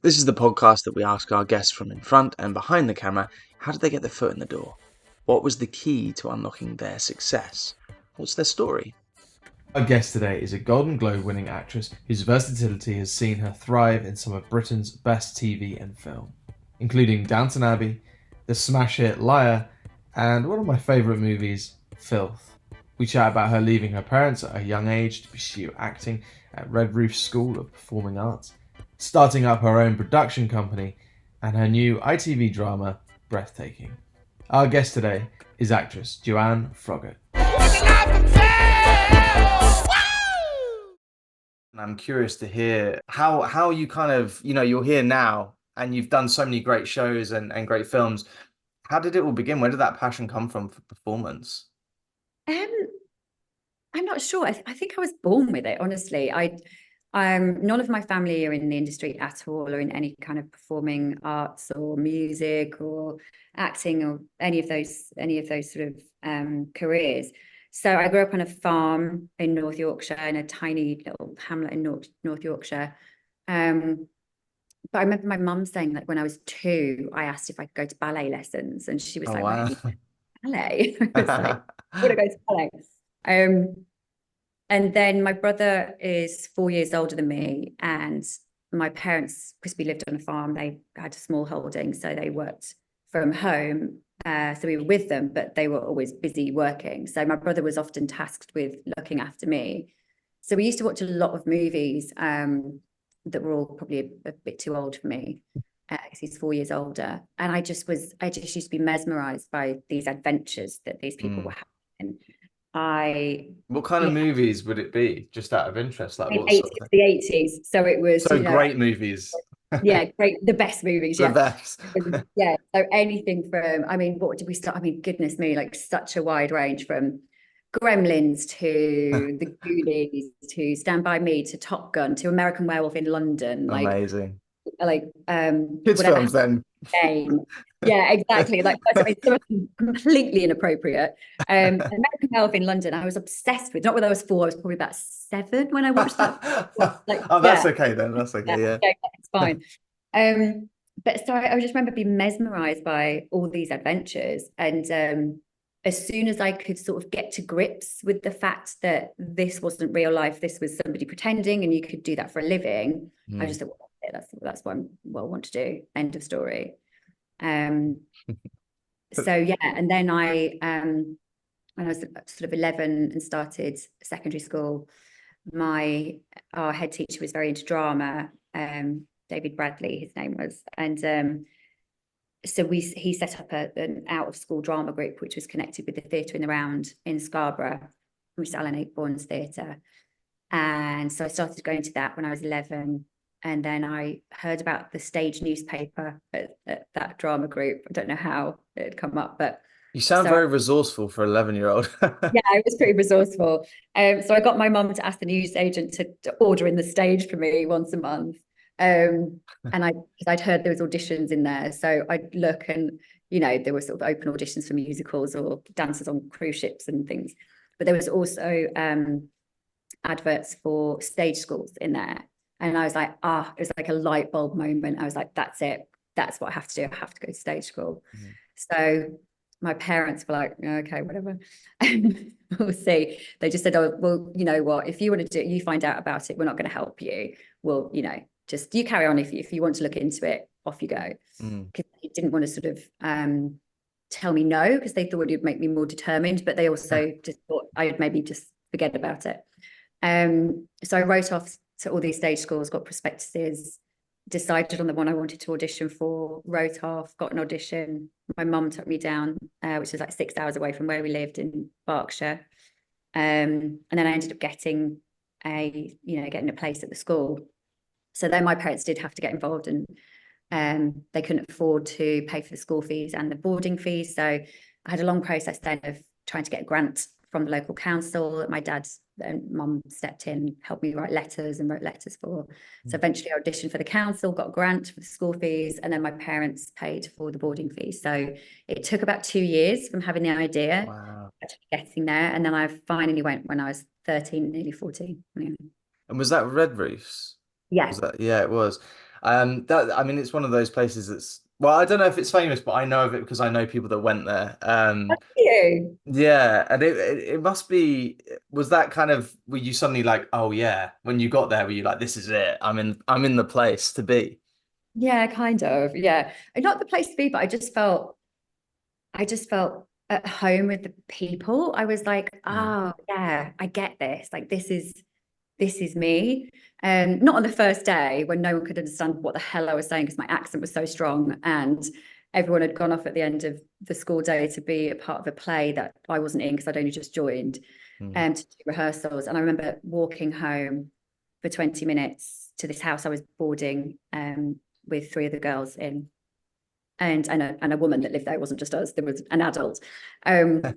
This is the podcast that we ask our guests from in front and behind the camera, how did they get their foot in the door? What was the key to unlocking their success? What's their story? Our guest today is a Golden Globe winning actress whose versatility has seen her thrive in some of Britain's best TV and film, including Downton Abbey, the smash hit Liar, and one of my favourite movies, Filth. We chat about her leaving her parents at a young age to pursue acting at Redroofs School of Performing Arts, starting up her own production company, and her new ITV drama, Breathtaking. Our guest today is actress Joanne Froggatt. I'm curious to hear how you kind of, you're here now and you've done so many great shows and great films. How did it all begin? Where did that passion come from for performance? Um, I'm not sure. I think I was born with it, honestly. None of my family are in the industry at all, or in any kind of performing arts or music or acting or any of those sort of careers. So I grew up on a farm in North Yorkshire, in a tiny little hamlet in North Yorkshire. But I remember my mum saying that when I was 2, I asked if I could go to ballet lessons, and she was like, Wow. ballet? I was like, I want to go to ballet. And then my brother is 4 years older than me, and my parents, because we lived on a farm, they had a small holding, so they worked from home. So we were with them, but they were always busy working. So my brother was often tasked with looking after me. So we used to watch a lot of movies that were all probably a bit too old for me, because he's 4 years older. And I just used to be mesmerized by these adventures that these people were having. What kind of movies would it be, just out of interest? Like what sort of the 80s. So it was great movies. Yeah, great, the best movies. The best. Yeah. So anything from, what did we start? Goodness me, like such a wide range, from Gremlins to The Goonies to Stand By Me to Top Gun to American Werewolf in London. Amazing. Kids films then. Game. Yeah, exactly. Something completely inappropriate. American Werewolf in London, I was obsessed with. Not when I was 4, I was probably about 7 when I watched that. That's okay then. That's okay. Yeah, it's fine. But so I just remember being mesmerized by all these adventures, and as soon as I could sort of get to grips with the fact that this wasn't real life, this was somebody pretending, and you could do that for a living, I just thought, well, that's what I want to do. End of story. So yeah, and then when I was sort of 11 and started secondary school, our head teacher was very into drama. David Bradley, his name was, and so he set up an out of school drama group which was connected with the theatre in the Round in Scarborough, which is Alan Ayckbourn's theatre. And so I started going to that when I was 11. And then I heard about the stage newspaper at that drama group. I don't know how it had come up, but you sound very resourceful for an 11-year-old. Yeah, I was pretty resourceful. So I got my mum to ask the newsagent to order in the stage for me once a month. And I'd heard there was auditions in there, so I'd look, and there were sort of open auditions for musicals or dancers on cruise ships and things. But there was also adverts for stage schools in there. And I was like, it was like a light bulb moment. I was like, that's it. That's what I have to do. I have to go to stage school. So my parents were like, okay, whatever. We'll see. They just said, oh, well, you know what? If you want to do it, you find out about it. We're not going to help you. Well, just you carry on. If you want to look into it, off you go. Because they didn't want to sort of tell me no, because they thought it would make me more determined. But they also just thought I would maybe just forget about it. So I wrote off to all these stage schools, got prospectuses, decided on the one I wanted to audition for, wrote off, got an audition. My mum took me down, which was like 6 hours away from where we lived in Berkshire. And then I ended up getting a place at the school. So then my parents did have to get involved, and they couldn't afford to pay for the school fees and the boarding fees. So I had a long process then of trying to get a grant from the local council. My dad and mum stepped in, helped me write letters, and wrote letters for. So eventually I auditioned for the council, got a grant for the school fees, and then my parents paid for the boarding fees. So it took about 2 years from having the idea to getting there. And then I finally went when I was 13, nearly 14. Yeah. And was that Redroofs? Yeah. Yeah, it was. That I mean, it's one of those places that's well, I don't know if it's famous, but I know of it because I know people that went there. Thank you. Yeah, and it must be. Was that kind of? Were you suddenly like, oh yeah, when you got there, were you like, this is it? I'm in the place to be. Yeah, kind of. Yeah. And not the place to be, but I just felt at home with the people. I was like, Mm, oh yeah, I get this. Like this is me. Not on the first day when no one could understand what the hell I was saying because my accent was so strong and everyone had gone off at the end of the school day to be a part of a play that I wasn't in because I'd only just joined mm, to do rehearsals. And I remember walking home for 20 minutes to this house I was boarding with three of the girls in and a woman that lived there. It wasn't just us, there was an adult. And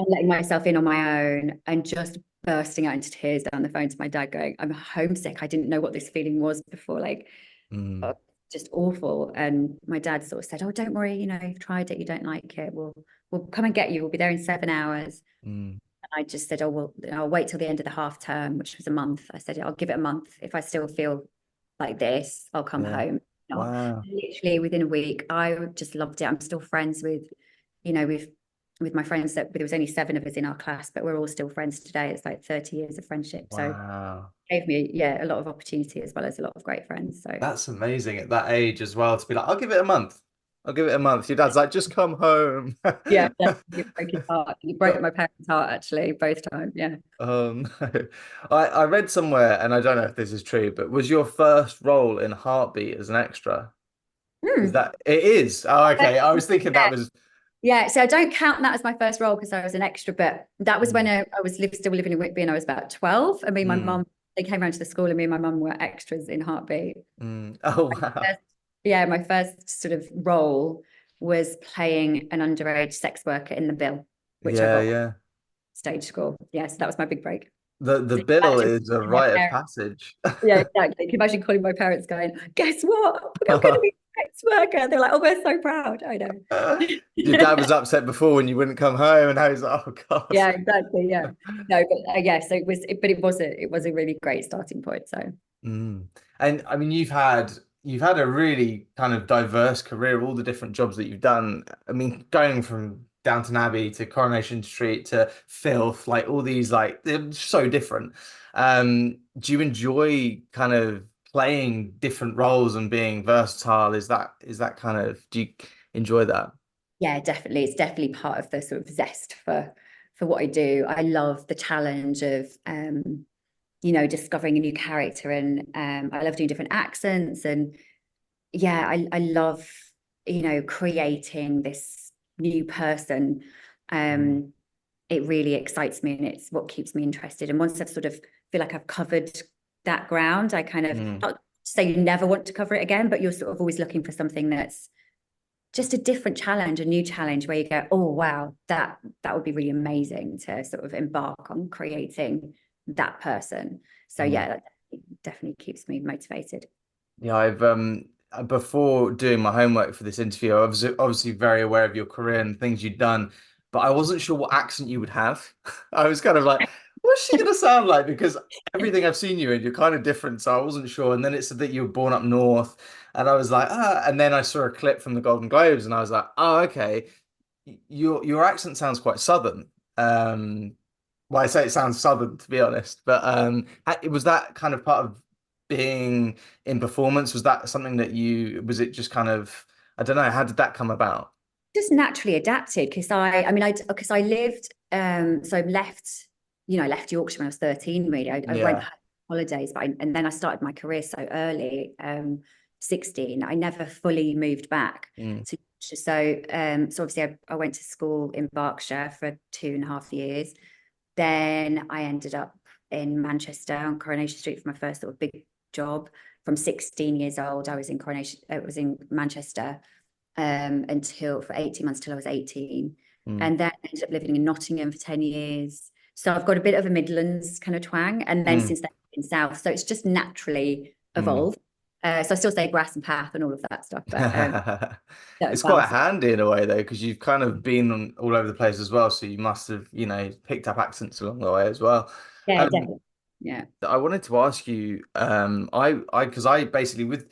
letting myself in on my own and just bursting out into tears down the phone to my dad going, I'm homesick. I didn't know what this feeling was before, like mm, just awful. And my dad sort of said, oh, don't worry, you've tried it, you don't like it. We'll come and get you. We'll be there in 7 hours. mm. And I just said, oh, well, I'll wait till the end of the half term, which was a month. I said, I'll give it a month. If I still feel like this, I'll come Yeah. home. Not Wow. literally within a week. I just loved it. I'm still friends with my friends that there was only 7 of us in our class, but we're all still friends today. It's like 30 years of friendship. So it Wow. gave me, yeah, a lot of opportunity as well as a lot of great friends. So That's amazing at that age as well to be like, I'll give it a month. I'll give it a month. Your dad's like, just come home. yeah, you broke his heart. You broke my parents' heart actually, both times. Yeah. No. I read somewhere, and I don't know if this is true, but was your first role in Heartbeat as an extra? Is Hmm. that it is? Oh, okay. I was thinking that was. Yeah, so I don't count that as my first role because I was an extra, but that was when Mm, I was still living in Whitby and I was about 12. And me and my mm, mum, they came around to the school and me and my mum were extras in Heartbeat. mm. Oh, wow. First- yeah, my first sort of role was playing an underage sex worker in The Bill, which I Yeah, got yeah. stage school. Yeah, so that was my big break. The So you can bill imagine is a my rite of parents, passage. yeah, exactly. You can imagine calling my parents going, guess what? I'm going to be a sex worker. They're like, oh, we're so proud. I Your dad know. was upset before when you wouldn't come home, and now he's like, "Oh God." Yeah, exactly. Yeah. No, but yeah, so but it was a really great starting point. So Mm. And I mean, you've had a really kind of diverse career, all the different jobs that you've done. I mean, going from Downton Abbey to Coronation Street to Filth, like all these, like they're so different. Do you enjoy kind of playing different roles and being versatile? Is that kind of do you enjoy that? yeah, definitely. It's definitely part of the sort of zest for what I do. I love the challenge of discovering a new character and I love doing different accents and yeah, I love, creating this new person. Mm, Um, it really excites me and it's what keeps me interested. And once I've sort of feel like I've covered that ground, I kind of mm, not say you never want to cover it again, but you're sort of always looking for something that's just a different challenge, a new challenge where you go, oh wow, that would be really amazing to sort of embark on creating that person. So mm. yeah, that definitely keeps me motivated. Yeah, I've before doing my homework for this interview, I was obviously very aware of your career and things you'd done, but I wasn't sure what accent you would have. I was kind of like, what's she gonna sound like? Because everything I've seen you in, you're kind of different, so I wasn't sure. And then it said that you were born up north, and I was like, ah. And then I saw a clip from the Golden Globes, and I was like, oh, okay. Your accent sounds quite southern. Um, well, I say it sounds southern to be honest, but was that kind of part of being in performance? Was that something that was it just kind of, I don't know, how did that come about? Just naturally adapted because because I lived so I left left Yorkshire when I was 13 really. I went Yeah. home on holidays and then I started my career so early 16. I never fully moved back Mm, to Yorkshire. So obviously I went to school in Berkshire for 2.5 years. Then I ended up in Manchester on Coronation Street for my first sort of big job. From 16 years old I was in Coronation, it was in Manchester until for 18 months till I was 18. mm, And then I ended up living in Nottingham for 10 years. So I've got a bit of a Midlands kind of twang. And then mm, since then in South. So it's just naturally mm. evolved. So I still say grass and path and all of that stuff, but It's quite balance it. handy in a way though, because you've kind of been all over the place as well, so you must have, picked up accents along the way as well. Yeah, Um, definitely. Yeah. I wanted to ask you, because I basically with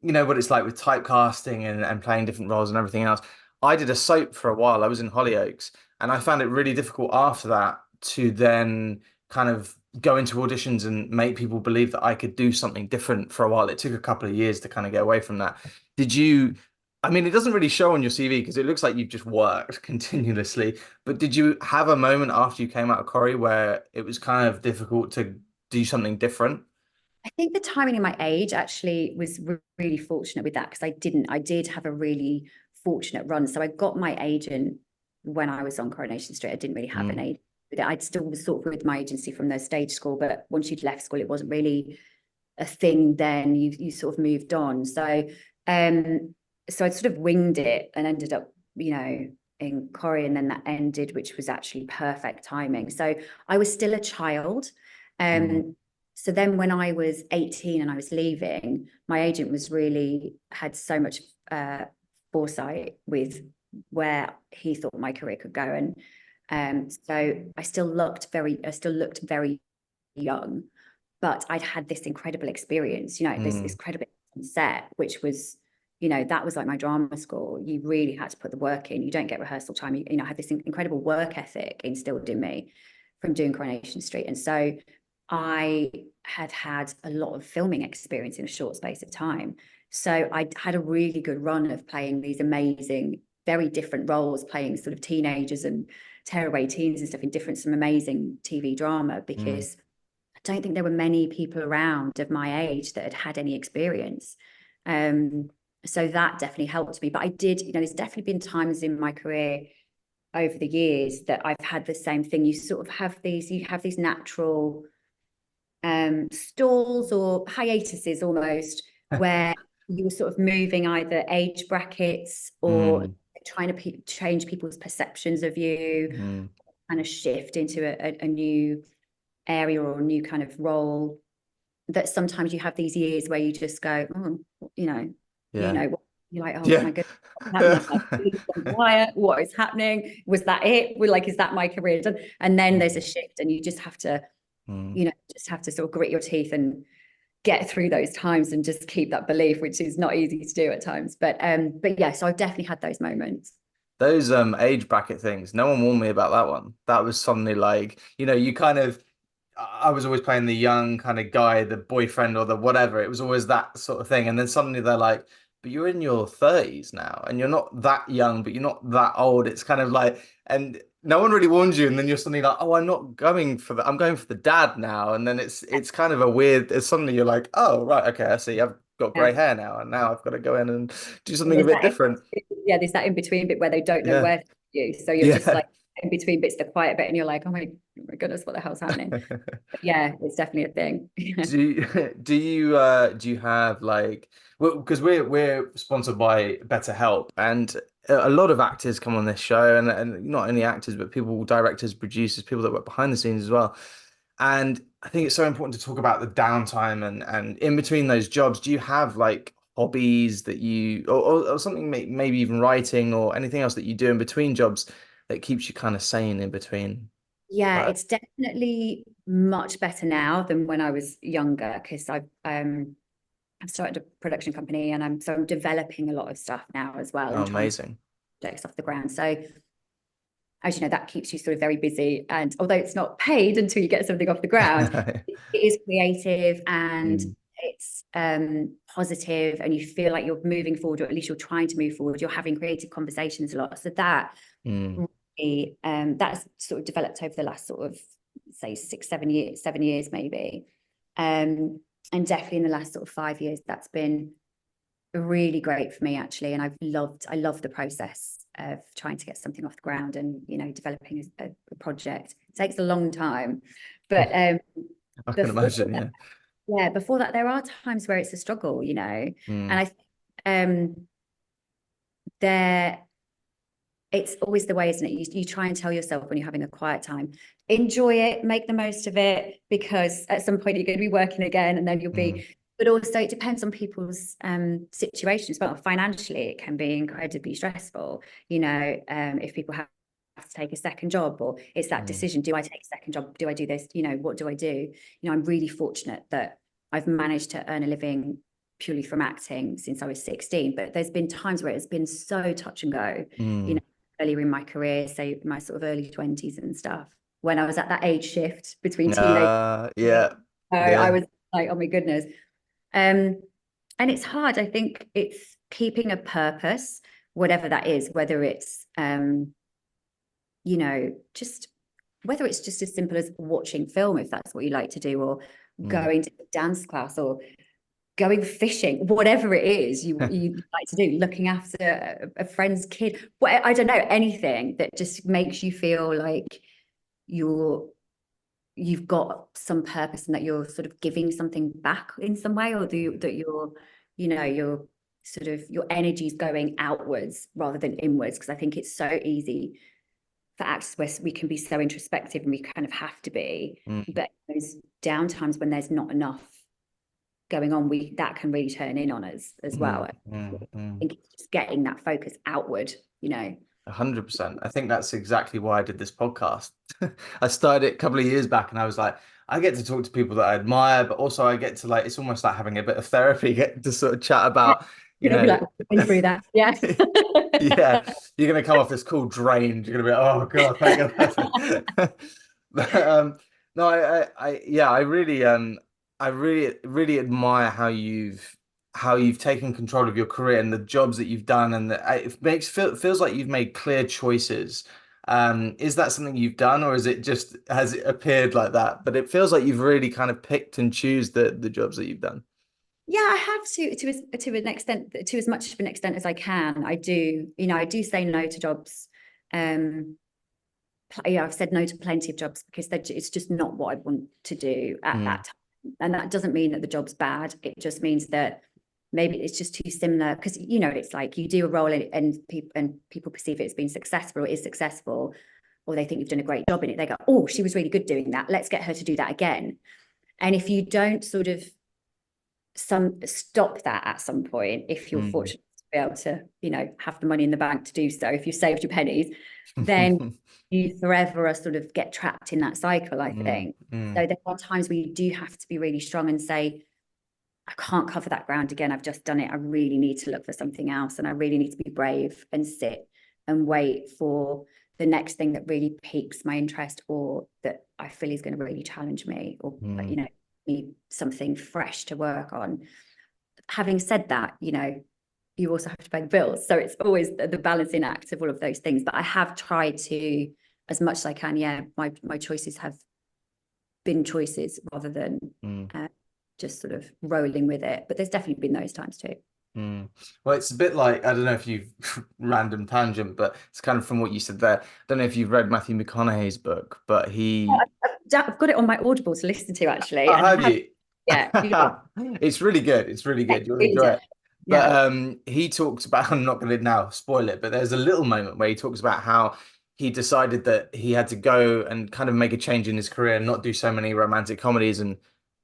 you know what it's like with typecasting and playing different roles and everything else. I did a soap for a while. I was in Hollyoaks, and I found it really difficult after that to then kind of go into auditions and make people believe that I could do something different for a while. It took a couple of years to kind of get away from that. Did you, I mean, it doesn't really show on your CV because it looks like you've just worked continuously, but did you have a moment after you came out of Corrie where it was kind of difficult to do something different? I think the timing in my age actually was really fortunate with that, because I did have a really fortunate run. So I got my agent when I was on Coronation Street. I didn't really have an Mm, agent. I'd still was sort of with my agency from the stage school, but once you'd left school, it wasn't really a thing then. You sort of moved on. Um, so I sort of winged it and ended up, in Corrie, and then that ended, which was actually perfect timing. So I was still a child. mm, Um, so then when I was 18 and I was leaving, my agent was really had so much foresight with where he thought my career could go. And so I still looked very young, but I'd had this incredible experience, this mm. incredible set, which was, that was like my drama school. You really had to put the work in. You don't get rehearsal time. I had this incredible work ethic instilled in me from doing Coronation Street. And so I had a lot of filming experience in a short space of time. So I had a really good run of playing these amazing, very different roles, playing sort of teenagers and tearaway teens and stuff in some amazing TV drama, Mm. because I don't think there were many people around of my age that had any experience. Um, so that definitely helped me. But I did, there's definitely been times in my career over the years that I've had the same thing. You have these natural stalls or hiatuses almost, where you were sort of moving either age brackets or Mm, trying to change people's perceptions of you, mm. kind of shift into a new area or a new kind of role. That sometimes you have these years where you just go, oh, you know, Yeah. you're like, oh Yeah. my goodness, what's happening? Like, quiet, what is happening? Was that it? We're like, is that my career done? And then there's a Mm, shift, and you just have to, mm. just have to sort of grit your teeth and get through those times and just keep that belief, which is not easy to do at times. But yeah, so I've definitely had those moments. Those age bracket things, no one warned me about that one. That was suddenly like, you kind of I was always playing the young kind of guy, the boyfriend or the whatever. It was always that sort of thing. And then suddenly they're like, but you're in your 30s now and you're not that young, but you're not that old. It's kind of like, and no one really warns you. And then you're suddenly like, oh, I'm not going for the, I'm going for the dad now. And then it's kind of a weird, it's suddenly you're like, oh, right. Okay. I see. I've got Yeah. grey hair now. And now I've got to go in and do something a There's bit different. there's that in between bit where they don't know Yeah. where to put you. So you're just Yeah. like in between bits, the quiet bit, and you're like, oh my goodness, what the hell's happening? But yeah, it's definitely a thing. Do you have like, well, because we're sponsored by BetterHelp, and a lot of actors come on this show, and not only actors but people, directors, producers, people that work behind the scenes as well. And I think it's so important to talk about the downtime and in between those jobs. Do you have like hobbies that you or something, maybe even writing or anything else that you do in between jobs that keeps you kind of sane in between Yeah, work? it's definitely much better now than when I was younger, because I've started a production company, and I'm developing a lot of stuff now as well, Oh, and trying to amazing. get projects off the ground. So as you know, that keeps you sort of very busy. And although it's not paid until you get something off the ground, it is creative, and Mm, it's positive, and you feel like you're moving forward, or at least you're trying to move forward. You're having creative conversations a lot. So that mm. really, that's sort of developed over the last sort of, say, 7 years maybe. And definitely in the last sort of 5 years, that's been really great for me, actually. And I love the process of trying to get something off the ground, and developing a project. It takes a long time, but I can before imagine, that, yeah. yeah, before that, there are times where it's a struggle, Mm, and I there it's always the way, isn't it? You try and tell yourself when you're having a quiet time, enjoy it, make the most of it, because at some point you're going to be working again, and then you'll mm, be. But also, it depends on people's situations. But financially, it can be incredibly stressful. If people have to take a second job, or it's that mm, decision: do I take a second job? Do I do this? What do I do? I'm really fortunate that I've managed to earn a living purely from acting since I was 16, but there's been times where it's been so touch and go, you know, earlier in my career, say my sort of early 20s and stuff, when I was at that age shift between teenage. Yeah. I was like, oh my goodness. And it's hard. I think it's keeping a purpose, whatever that is, whether it's, you know, just whether it's just as simple as watching film, if that's what you like to do, or going to dance class, or going fishing, whatever it is you like to do, looking after a friend's kid, I don't know, anything that just makes you feel like you've got some purpose and that you're sort of giving something back in some way, or that you're, you know, you're sort of, your energy is going outwards rather than inwards. Because I think it's so easy for actors where we can be so introspective, and we kind of have to be, but those down times when there's not enough going on, that can really turn in on us as well. I think it's just getting that focus outward, you know. 100%. I think that's exactly why I did this podcast. I started it a couple of years back, and I was like, I get to talk to people that I admire, but also I get to, like, it's almost like having a bit of therapy, get to sort of chat about, you You're gonna be know, like, been through that. Yeah. yeah, you're gonna come off this cool drained. You're gonna be like, oh God, thank God. But no, yeah, I really admire how you've taken control of your career and the jobs that you've done, and it feels like you've made clear choices. Is that something you've done, or is it just has it appeared like that? But it feels like you've really kind of picked and choose the jobs that you've done. Yeah, I have to an extent, to as much of an extent as I can. I do, you know, I do say no to jobs. Yeah, I've said no to plenty of jobs because it's just not what I want to do at that time. And that doesn't mean that the job's bad. It just means that maybe it's just too similar, because, you know, it's like you do a role and people perceive it as being successful, or is successful, or they think you've done a great job in it. They go, oh, she was really good doing that. Let's get her to do that again. And if you don't sort of stop that at some point, if you're fortunate to be able to, you know, have the money in the bank to do so, if you saved your pennies, then you forever are sort of get trapped in that cycle, I think. So there are times where you do have to be really strong and say, I can't cover that ground again. I've just done it. I really need to look for something else. And I really need to be brave and sit and wait for the next thing that really piques my interest, or that I feel is going to really challenge me, or, you know, need something fresh to work on. Having said that, you know, you also have to pay the bills. So it's always the balancing act of all of those things. But I have tried to, as much as I can, yeah, my choices have been choices rather than just sort of rolling with it. But there's definitely been those times too. Well, it's a bit like, I don't know if you've random tangent, but it's kind of from what you said there. I don't know if you've read Matthew McConaughey's book, but I've got it on my Audible to listen to, actually. Oh, And have you? yeah. It's really good. It's really good. You'll enjoy it. But he talks about, I'm not going to now spoil it, but there's a little moment where he talks about how he decided that he had to go and kind of make a change in his career and not do so many romantic comedies, and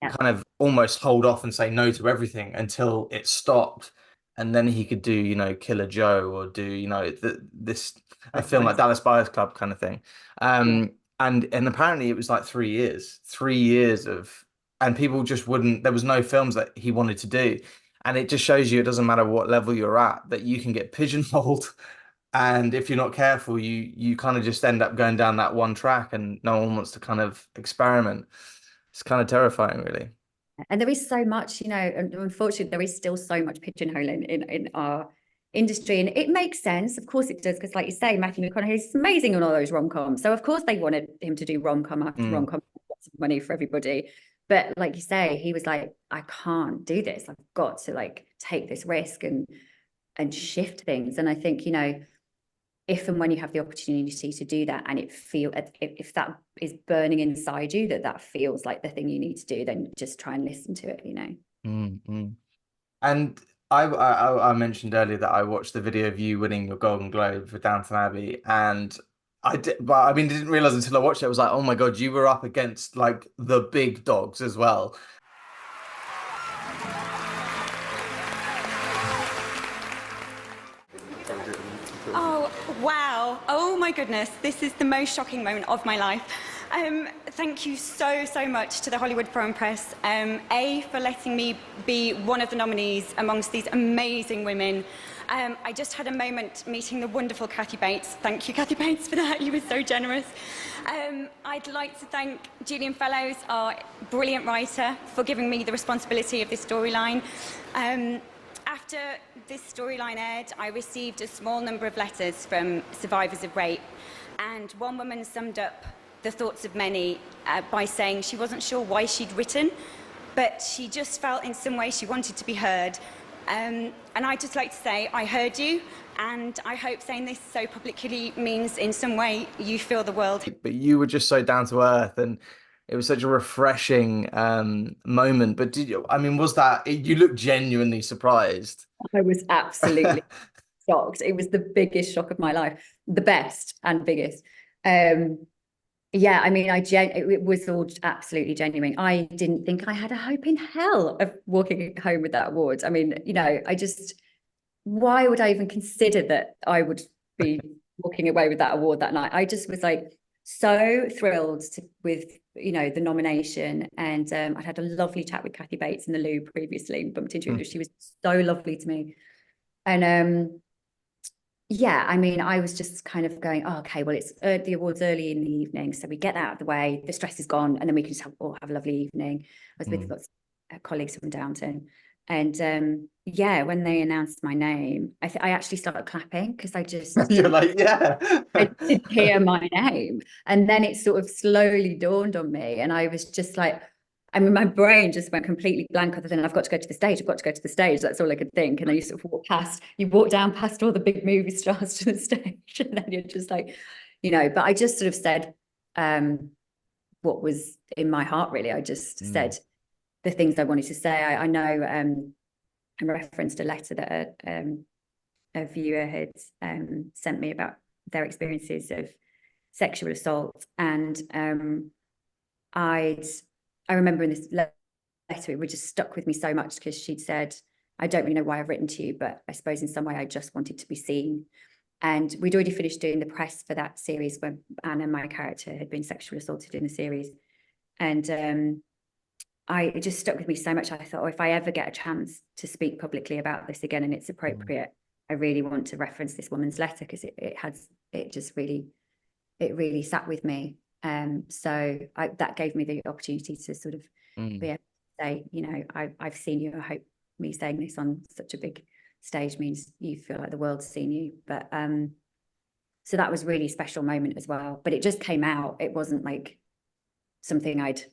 kind of almost hold off and say no to everything until it stopped. And then he could do, you know, Killer Joe, or do, you know, a film like Dallas Buyers Club kind of thing. And apparently it was like 3 years of, and people just wouldn't, there was no films that he wanted to do. And it just shows you it doesn't matter what level you're at, that you can get pigeonholed. And if you're not careful, you kind of just end up going down that one track, and no one wants to kind of experiment. It's kind of terrifying, really. And there is so much, you know, and unfortunately there is still so much pigeonholing in our industry, and it makes sense, of course it does, because like you say, Matthew McConaughey is amazing on all those rom-coms, so of course they wanted him to do rom-com after rom-com, lots of money for everybody. But like you say, he was like, I can't do this, I've got to like take this risk and shift things. And I think, you know, if and when you have the opportunity to do that, and if that is burning inside you, that feels like the thing you need to do, then just try and listen to it, you know. And I mentioned earlier that I watched the video of you winning your Golden Globe for Downton Abbey, and but I mean, didn't realize until I watched it, I was like, oh my God, you were up against like the big dogs as well. Oh, wow. Oh my goodness. This is the most shocking moment of my life. thank you so much to the Hollywood Foreign Press, for letting me be one of the nominees amongst these amazing women. I just had a moment meeting the wonderful Kathy Bates. Thank you, Kathy Bates, for that. You were so generous. I'd like to thank Julian Fellows, our brilliant writer, for giving me the responsibility of this storyline. After this storyline aired, I received a small number of letters from survivors of rape, and one woman summed up the thoughts of many by saying she wasn't sure why she'd written, but she just felt in some way she wanted to be heard. And I'd just like to say, I heard you, and I hope saying this so publicly means in some way you feel the world. But you were just so down to earth, and it was such a refreshing moment. But was that, you look genuinely surprised? I was absolutely shocked. It was the biggest shock of my life, the best and biggest. Yeah, I mean, it was all absolutely genuine. I didn't think I had a hope in hell of walking home with that award. I mean, why would I even consider that I would be walking away with that award that night? I just was like so thrilled with, the nomination. And I'd had a lovely chat with Kathy Bates in the loo previously, bumped into her. She was so lovely to me. And yeah, I mean, I was just kind of going, oh, okay, well, it's the awards early in the evening, so we get that out of the way, the stress is gone, and then we can just have a lovely evening. I was with lots of colleagues from Downton, and yeah, when they announced my name, I actually started clapping because I just You're like, yeah. I did hear my name, and then it sort of slowly dawned on me, and I was just like, I mean, my brain just went completely blank other than I've got to go to the stage. I've got to go to the stage. That's all I could think. And then you sort of walk down past all the big movie stars to the stage. And then you're just like, but I just sort of said what was in my heart, really. I just said the things I wanted to say. I know I referenced a letter that a viewer had sent me about their experiences of sexual assault. And I remember in this letter, it would just stuck with me so much because she'd said, I don't really know why I've written to you, but I suppose in some way I just wanted to be seen. And we'd already finished doing the press for that series where Anna, my character, had been sexually assaulted in the series. And it just stuck with me so much. I thought, if I ever get a chance to speak publicly about this again and it's appropriate, I really want to reference this woman's letter because it really sat with me. So that gave me the opportunity to sort of be able to say, I've seen you. I hope me saying this on such a big stage means you feel like the world's seen you. But so that was a really special moment as well. But it just came out. It wasn't like something I'd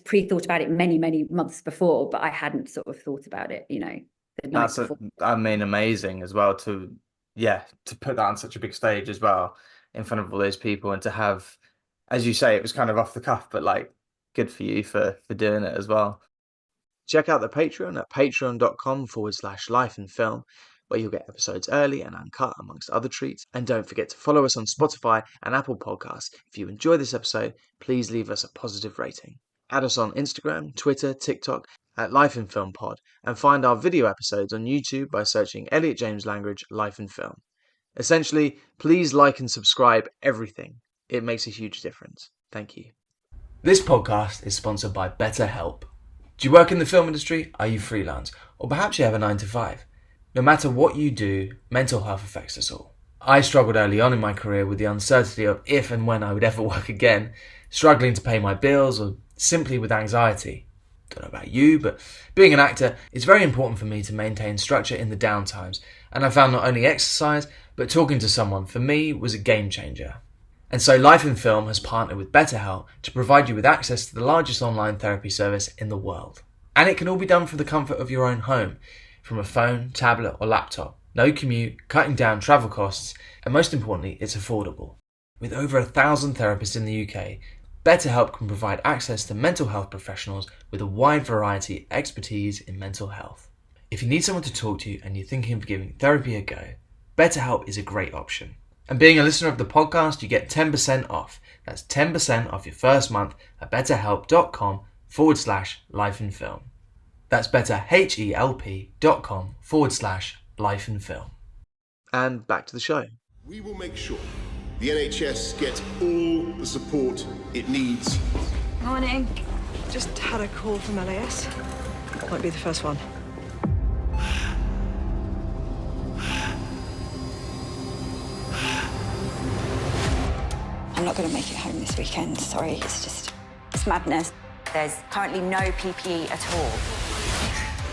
pre-thought about it many months before, but I hadn't sort of thought about it, the night before. Amazing as well to put that on such a big stage as well, in front of all those people, and to have, as you say, it was kind of off the cuff, but like, good for you for doing it as well. Check out the Patreon at patreon.com/life and film, where you'll get episodes early and uncut amongst other treats. And don't forget to follow us on Spotify and Apple Podcasts. If you enjoy this episode, please leave us a positive rating. Add us on Instagram, Twitter, TikTok at Life and Film Pod, and find our video episodes on YouTube by searching Elliot James Langridge Life and Film. Essentially, please like and subscribe everything. It makes a huge difference. Thank you. This podcast is sponsored by BetterHelp. Do you work in the film industry? Are you freelance? Or perhaps you have a 9-to-5? No matter what you do, mental health affects us all. I struggled early on in my career with the uncertainty of if and when I would ever work again, struggling to pay my bills, or simply with anxiety. Don't know about you, but being an actor, it's very important for me to maintain structure in the downtimes, and I found not only exercise, but talking to someone, for me, was a game changer. And so Life in Film has partnered with BetterHelp to provide you with access to the largest online therapy service in the world. And it can all be done from the comfort of your own home, from a phone, tablet or laptop. No commute, cutting down travel costs, and most importantly, it's affordable. With over 1,000 therapists in the UK, BetterHelp can provide access to mental health professionals with a wide variety of expertise in mental health. If you need someone to talk to and you're thinking of giving therapy a go, BetterHelp is a great option. And being a listener of the podcast, you get 10% off. That's 10% off your first month at betterhelp.com/lifeandfilm. That's betterhelp.com/lifeandfilm. And back to the show. We will make sure the NHS get all the support it needs. Morning. Just had a call from LAS. Won't be the first one. I'm not going to make it home this weekend, sorry. It's madness. There's currently no PPE at all.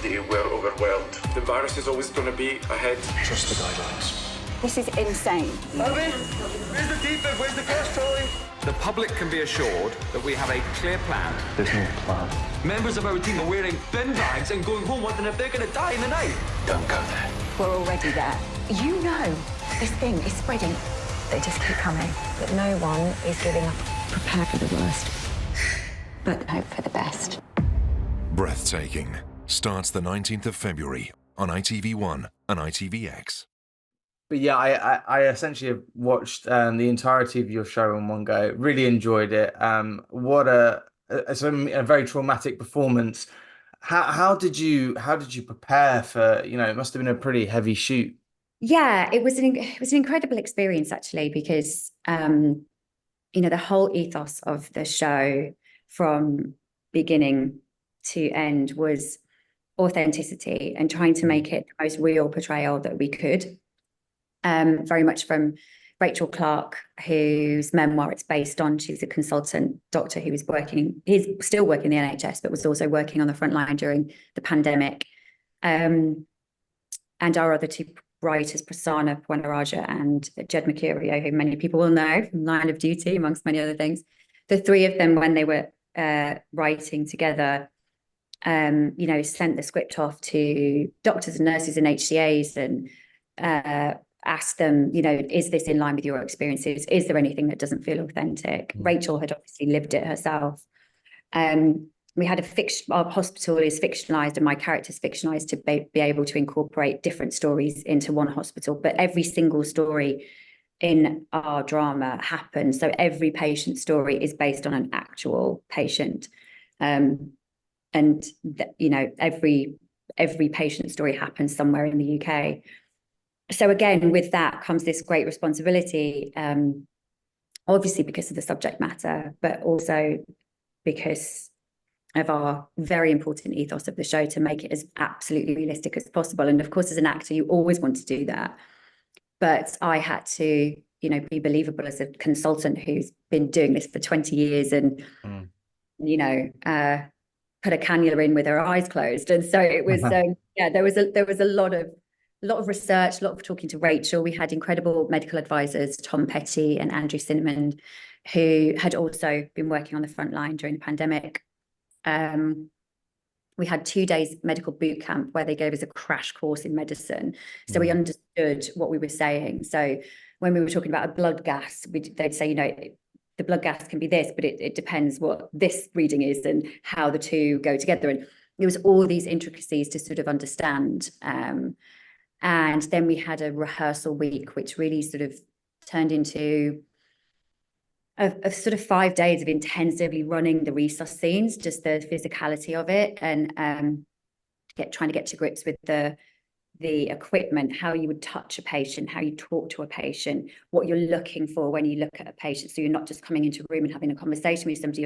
They were overwhelmed. The virus is always going to be ahead. Trust the guidelines. This is insane. Irving, where's the defib? Where's the gas trolley? The public can be assured that we have a clear plan. There's no plan. Members of our team are wearing bin bags and going home wondering if they're going to die in the night. Don't go there. We're already there. You know, this thing is spreading. They just keep coming, but no one is giving up. Prepare for the worst, but hope for the best. Breathtaking starts the 19th of February on ITV1 and ITVX. But yeah, I essentially have watched the entirety of your show in one go. Really enjoyed it. What a very traumatic performance. How did you prepare for, it must have been a pretty heavy shoot. Yeah, it was an incredible experience actually, because the whole ethos of the show from beginning to end was authenticity and trying to make it the most real portrayal that we could. Very much from Rachel Clark, whose memoir it's based on. She was a consultant doctor who was he's still working in the NHS, but was also working on the front line during the pandemic. And our other two writers, Prasanna Puwanaraja and Jed Mercurio, who many people will know from Line of Duty, amongst many other things. The three of them, when they were writing together, sent the script off to doctors and nurses and HCAs and asked them, is this in line with your experiences? Is there anything that doesn't feel authentic? Rachel had obviously lived it herself. We had our hospital is fictionalized and my character's fictionalized to be able to incorporate different stories into one hospital, but every single story in our drama happens. So every patient story is based on an actual patient. Every patient story happens somewhere in the UK. So again, with that comes this great responsibility, obviously because of the subject matter, but also because of our very important ethos of the show to make it as absolutely realistic as possible. And of course, as an actor, you always want to do that. But I had to, be believable as a consultant who's been doing this for 20 years and, put a cannula in with her eyes closed. And so it was, there was a lot of research, a lot of talking to Rachel. We had incredible medical advisors, Tom Petty and Andrew Cinnamon, who had also been working on the front line during the pandemic. We had 2 days medical boot camp where they gave us a crash course in medicine. So we understood what we were saying. So when we were talking about a blood gas, they'd say, the blood gas can be this, but it depends what this reading is and how the two go together. And there was all these intricacies to sort of understand. And then we had a rehearsal week, which really sort of turned into of sort of 5 days of intensively running the resus scenes, just the physicality of it, and trying to get to grips with the equipment, how you would touch a patient, how you talk to a patient, what you're looking for when you look at a patient. So you're not just coming into a room and having a conversation with somebody,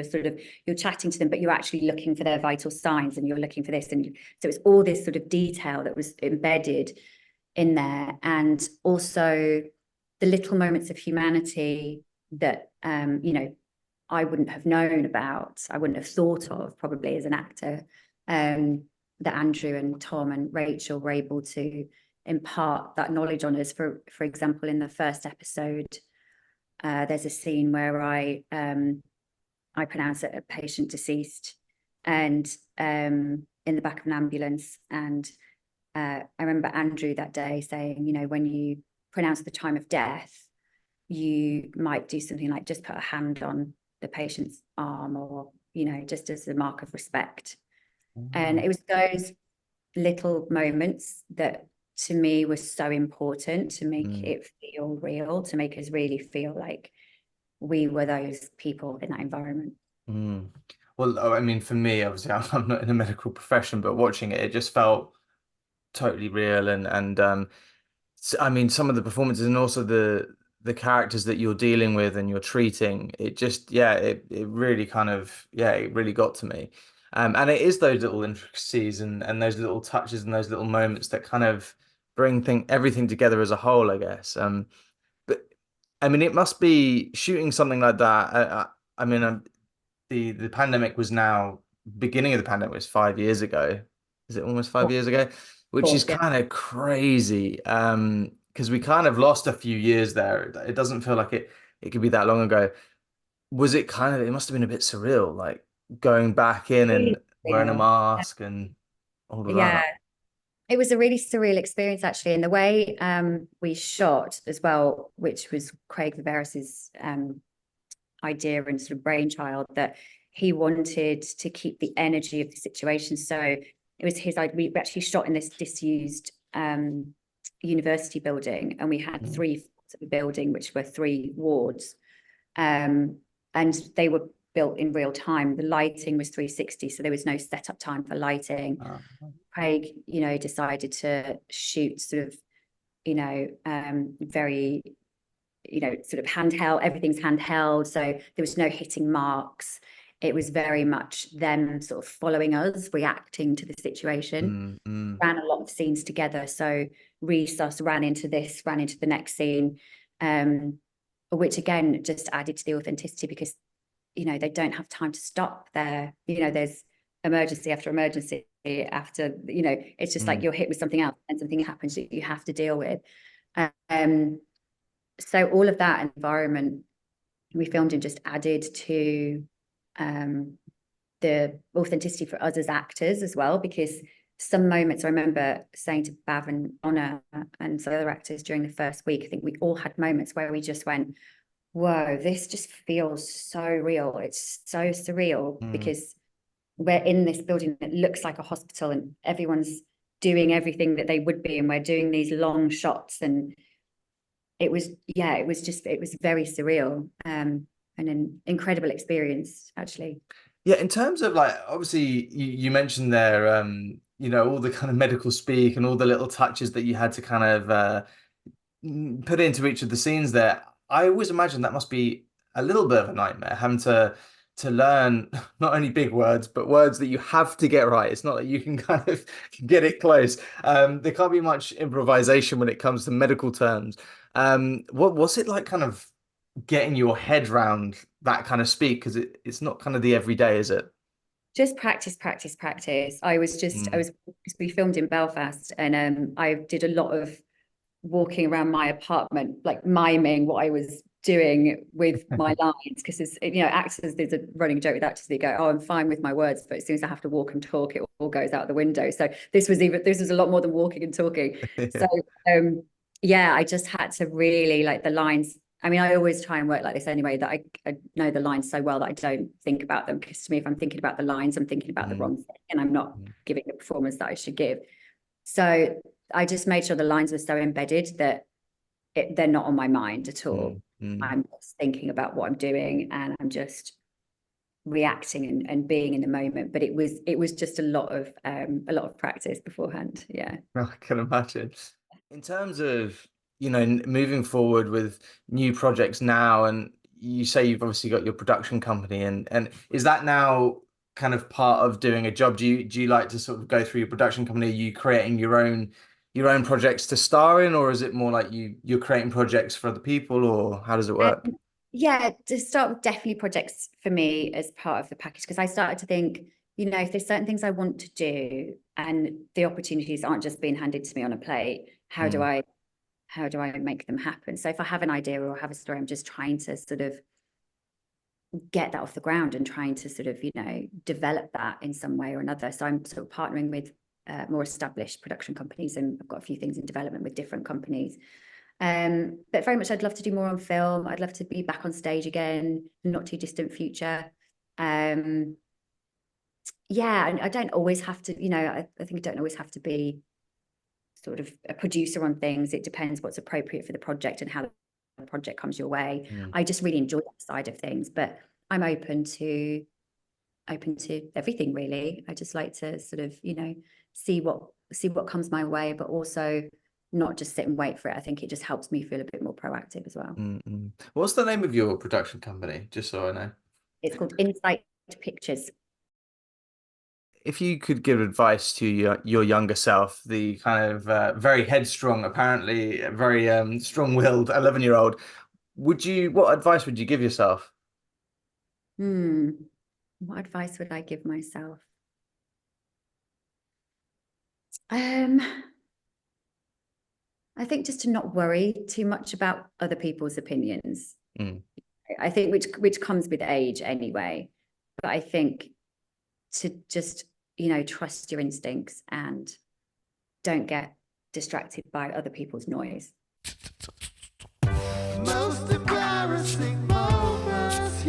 you're chatting to them, but you're actually looking for their vital signs and you're looking for this. And so it's all this sort of detail that was embedded in there. And also the little moments of humanity that, I wouldn't have known about, I wouldn't have thought of probably as an actor, that Andrew and Tom and Rachel were able to impart that knowledge on us. For example, in the first episode, there's a scene where I pronounce a patient deceased and in the back of an ambulance. And I remember Andrew that day saying, when you pronounce the time of death, you might do something like just put a hand on the patient's arm or, just as a mark of respect. And it was those little moments that to me was so important to make it feel real, to make us really feel like we were those people in that environment. Well, I mean, for me, obviously, I'm not in a medical profession, but watching it, it just felt totally real. And I mean, some of the performances and also the the characters that you're dealing with and you're treating, it just, yeah, it really kind of, yeah, it really got to me. And it is those little intricacies and those little touches and those little moments that kind of bring everything together as a whole, I guess. But I mean, it must be shooting something like that. I mean, the pandemic was now beginning of the pandemic was 5 years ago. Is it almost 5 years ago? Which is Course, yeah. kind of crazy. Because we kind of lost a few years there. It doesn't feel like it could be that long ago. Was it kind of, it must have been a bit surreal, like going back in Really and wearing a surreal. mask and all of Yeah, that. it was a really surreal experience actually, and the way we shot as well, which was Craig Viveris's idea and sort of brainchild, that he wanted to keep the energy of the situation. So it was his idea. We actually shot in this disused university building, and we had three floors of the building, which were three wards, and they were built in real time. The lighting was 360, so there was no setup time for lighting. Craig, decided to shoot sort of, very, sort of handheld. Everything's handheld, so there was no hitting marks. It was very much them sort of following us, reacting to the situation. Ran a lot of scenes together. So Resus ran into this, ran into the next scene, which again just added to the authenticity, because they don't have time to stop there. There's emergency after emergency after, it's just like you're hit with something else and something happens that you have to deal with. So all of that environment we filmed in just added to the authenticity for us as actors as well, because some moments I remember saying to Bav and Honor and some other actors during the first week, I think we all had moments where we just went, whoa, this just feels so real. It's so surreal, because we're in this building that looks like a hospital and everyone's doing everything that they would be, and we're doing these long shots, and it was very surreal, and an incredible experience actually. Yeah, in terms of like, obviously you mentioned there, all the kind of medical speak and all the little touches that you had to kind of put into each of the scenes there. I always imagine that must be a little bit of a nightmare, having to learn not only big words, but words that you have to get right. It's not like you can kind of get it close. There can't be much improvisation when it comes to medical terms. What was it like kind of getting your head round that kind of speak? Because it's not kind of the everyday, is it? Just practice, practice, practice. We filmed in Belfast, and I did a lot of walking around my apartment, like miming what I was doing with my lines, because actors, there's a running joke with actors, they go, oh, I'm fine with my words, but as soon as I have to walk and talk, it all goes out the window. So this was a lot more than walking and talking. So yeah, I just had to really, like, the lines. I mean, I always try and work like this anyway, that I know the lines so well that I don't think about them, because to me, if I'm thinking about the lines, I'm thinking about the wrong thing, and I'm not giving the performance that I should give. So I just made sure the lines were so embedded that they're not on my mind at all. I'm just thinking about what I'm doing, and I'm just reacting and being in the moment. But it was just a lot of practice beforehand. Yeah. I can imagine. In terms of, moving forward with new projects now, and you say you've obviously got your production company, and is that now kind of part of doing a job? Do you like to sort of go through your production company? Are you creating your own projects to star in, or is it more like you're creating projects for other people, or how does it work? Yeah, to start with, definitely projects for me as part of the package, because I started to think, if there's certain things I want to do and the opportunities aren't just being handed to me on a plate, how do I make them happen? So if I have an idea or have a story, I'm just trying to sort of get that off the ground and trying to sort of, develop that in some way or another. So I'm sort of partnering with more established production companies, and I've got a few things in development with different companies. But very much I'd love to do more on film. I'd love to be back on stage again, not too distant future. Yeah, I don't always have to, I think I don't always have to be sort of a producer on things. It depends what's appropriate for the project and how the project comes your way. I just really enjoy that side of things, but I'm open to everything really. I just like to sort of, see what comes my way, but also not just sit and wait for it. I think it just helps me feel a bit more proactive as well. What's the name of your production company, just so I know? It's called Insight Pictures. If you could give advice to your younger self, the kind of very headstrong, apparently very strong-willed 11-year-old, what advice would you give yourself? What advice would I give myself? I think just to not worry too much about other people's opinions. I think which comes with age anyway. But I think to just, trust your instincts and don't get distracted by other people's noise. Most embarrassing moments,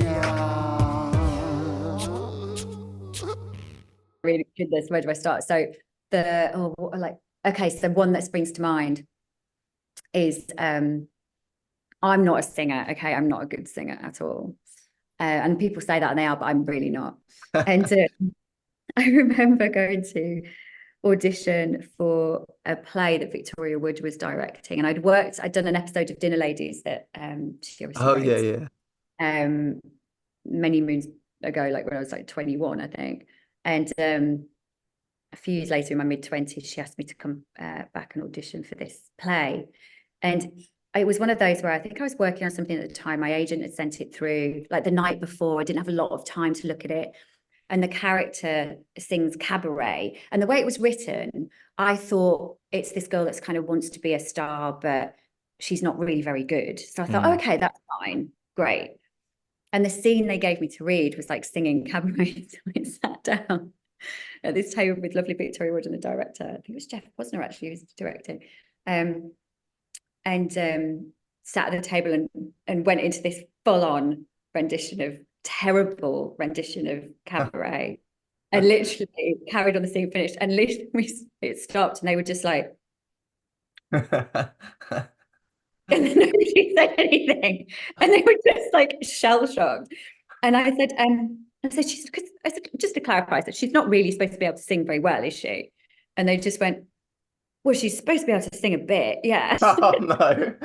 Really good this. Where do I start? So so one that springs to mind is I'm not a singer. Okay, I'm not a good singer at all. And people say that and they are, but I'm really not. And I remember going to audition for a play that Victoria Wood was directing, and I'd done an episode of Dinner Ladies that she obviously wrote, many moons ago, like when I was like 21, I think. And a few years later, in my mid-20s, she asked me to come back and audition for this play. And it was one of those where I think I was working on something at the time. My agent had sent it through like the night before. I didn't have a lot of time to look at it. And the character sings cabaret. And the way it was written, I thought it's this girl that's kind of wants to be a star, but she's not really very good. So I thought, okay, that's fine. Great. And the scene they gave me to read was like singing cabaret. So I sat down at this table with lovely Victoria Wood and the director. I think it was Jeff Posner actually who was directing. Sat at the table and went into this full-on terrible rendition of cabaret, and literally carried on the scene, finished, and literally it stopped, and they were just like, and then nobody said anything, and they were just like shell-shocked. And I said, just to clarify, I said, she's not really supposed to be able to sing very well, is she? And they just went, well, she's supposed to be able to sing a bit, yeah. Oh no.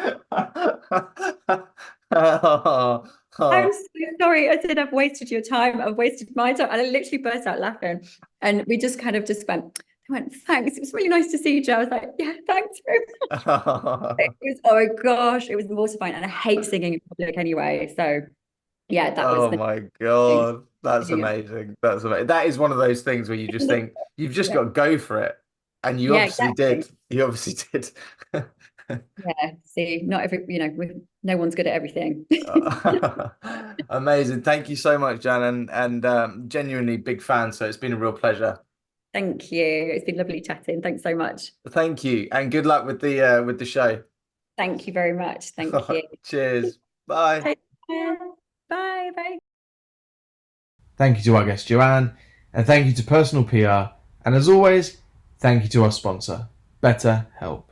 I'm so sorry. I said, I've wasted your time. I've wasted my time. And I literally burst out laughing. And we just kind of went, thanks. It was really nice to see you, Joe. I was like, yeah, thanks very much. Oh my gosh, it was mortifying. And I hate singing in public anyway. So yeah, that was my God. That's amazing. That's amazing. That is one of those things where you just think you've just got to go for it. And you obviously did. You obviously did. Yeah, see, no one's good at everything. Amazing. Thank you so much, Jan, and genuinely big fan. So it's been a real pleasure. Thank you. It's been lovely chatting. Thanks so much. Thank you, and good luck with the show. Thank you very much. Thank you. Cheers. Bye. Take care. Bye. Bye. Thank you to our guest Joanne, and thank you to Personal PR, and as always, thank you to our sponsor, BetterHelp.